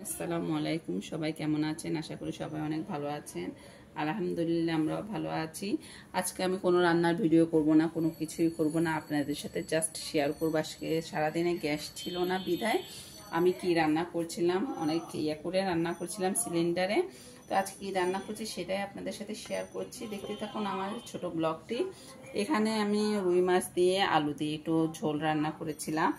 আসসালামু আলাইকুম। সবাই কেমন আছেন? আশা করি সবাই অনেক ভালো আছেন। আলহামদুলিল্লাহ আমরাও ভালো আছি। আজকে আমি কোনো রান্নার ভিডিও করব না, কোনো কিছুই করব না, আপনাদের সাথে জাস্ট শেয়ার করব। আজকে সারাদিনে গ্যাস ছিল না বিধায় আমি কি রান্না করছিলাম, অনেক করে রান্না করছিলাম সিলিন্ডারে। তো আজকে কি রান্না করছি সেটাই আপনাদের সাথে শেয়ার করছি। দেখতে থাকুন আমার ছোট ব্লগটি। এখানে আমি রুই মাছ দিয়ে আলু দিয়ে একটু ঝোল রান্না করেছিলাম।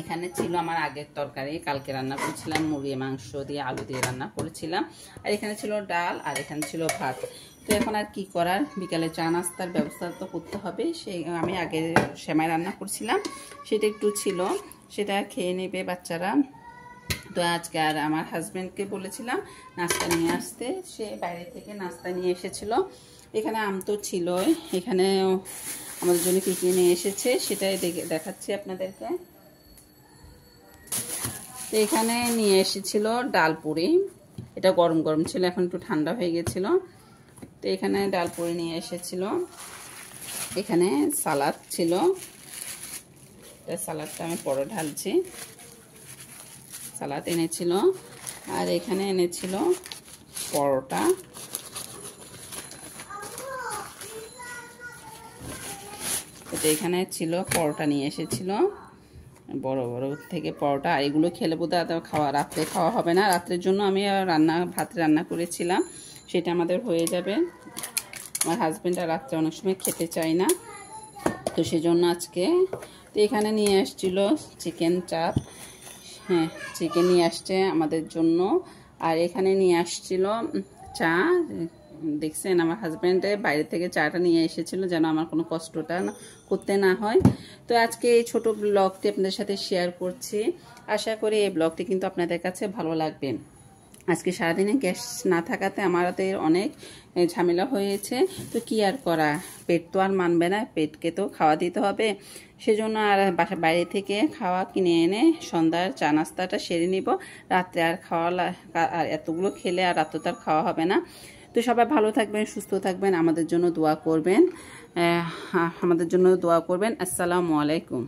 এখানে ছিল আমার আগের তরকারি, কালকে রান্না করেছিলাম মুরগি মাংস দিয়ে আলু দিয়ে রান্না করেছিলাম। আর এখানে ছিল ডাল, আর এখানে ছিল ভাত। তো এখন আর কি করার, বিকালে চা নাস্তার ব্যবস্থা তো করতে হবে। সেই আমি আগে সেমাই রান্না করছিলাম, সেটা একটু ছিল, সেটা খেয়ে নেবে বাচ্চারা। তো আজকে আর আমার হাজব্যান্ডকে বলেছিলাম নাস্তা নিয়ে আসতে, সে বাইরে থেকে নাস্তা নিয়ে এসেছিল। এখানে আম তো ছিল, এখানে আমাদের জন্য কী কী নিয়ে এসেছে সেটাই দেখাচ্ছি আপনাদেরকে। তো এখানে নিয়ে এসেছিল ডাল পুরি, এটা গরম গরম ছিল, এখন একটু ঠান্ডা হয়ে গেছিল। তো এখানে ডাল পুরি নিয়ে এসেছিল। এখানে সালাদ ছিল, সালাদটা আমি পরে ঢালছি। সালাদ এনেছিল, আর এখানে এনেছিল পরোটা। তো এখানে ছিল পরোটা নিয়ে এসেছিল, বড় বড় থেকে পরোটা। আর এগুলো খেলে বোধহয় রাত্রে খাওয়া হবে না। রাত্রের জন্য আমি ভাত রান্না করেছিলাম, সেটা আমাদের হয়ে যাবে। আমার হাজব্যান্ড আর রাত্রে অনেক সময় খেতে চায় না, তো সেজন্য আজকে। তো এখানে নিয়ে আসছিল চিকেন চাপ, হ্যাঁ চিকেন নিয়ে আসছে আমাদের জন্য। আর এখানে নিয়ে আসছিল চা। দেখছেন আমার হাজব্যান্ডে বাইরে থেকে চাটা নিয়ে এসেছিল যেন আমার কোনো কষ্টটা করতে না হয়। তো আজকে এই ছোট ব্লগটি আপনাদের সাথে শেয়ার করছি। আশা করি এই ব্লগটি কিন্তু আপনাদের কাছে ভালো লাগবে। আজকে সারাদিনে গ্যাস না থাকাতে আমাদের অনেক ঝামেলা হয়েছে। তো কি আর করা, পেট তো আর মানবে না, পেটকে তো খাওয়া দিতে হবে। সেজন্য আর বাইরে থেকে খাওয়া কিনে এনে সন্ধ্যার চা নাস্তাটা সেরে নিব। রাত্রে আর আর এতগুলো খেলে আর রাত্রে তো আর খাওয়া হবে না। তো সবাই ভালো থাকবেন, সুস্থ থাকবেন, আমাদের জন্য দোয়া করবেন। আসসালামু আলাইকুম।